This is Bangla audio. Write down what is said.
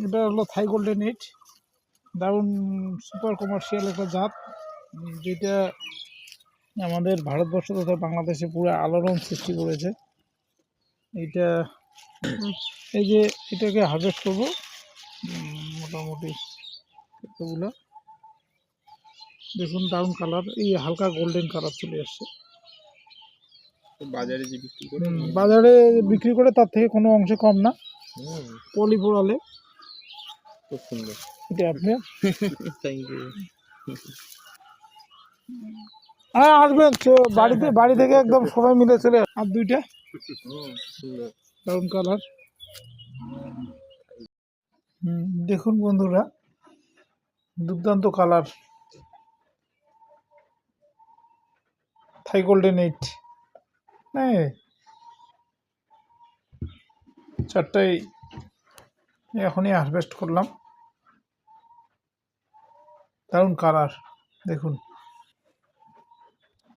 এটা হলো থাই গোল্ডেন এইট, দারুণ সুপার কমার্শিয়াল একটা জাত, যেটা আমাদের ভারতবর্ষ তথা বাংলাদেশে পুরো আলোড়ন সৃষ্টি করেছে। এইটা এই যে এটাকে হারভেস্ট করবো মোটামুটি এতগুলো, দেখুন দারুণ কালার, এই হালকা গোল্ডেন কালার চলে আসছে। বাজারে যে বিক্রি করে, বাজারে বিক্রি করে তার থেকে কোনো অংশে কম না, পলিপোড়ালে। খুব সুন্দর, এটা আপনার থ্যাংক ইউ। হ্যাঁ আসবেন, বাড়ি থেকে একদম সবাই মিলে চলে আর দুইটা সুন্দর দারুণ কালার। দেখুন বন্ধুরা, দুর্দান্ত কালার, থাই গোল্ডেন এইট। হ্যাঁ, চারটাই এখনই হারভেস্ট করলাম, দারুণ কালার দেখুন।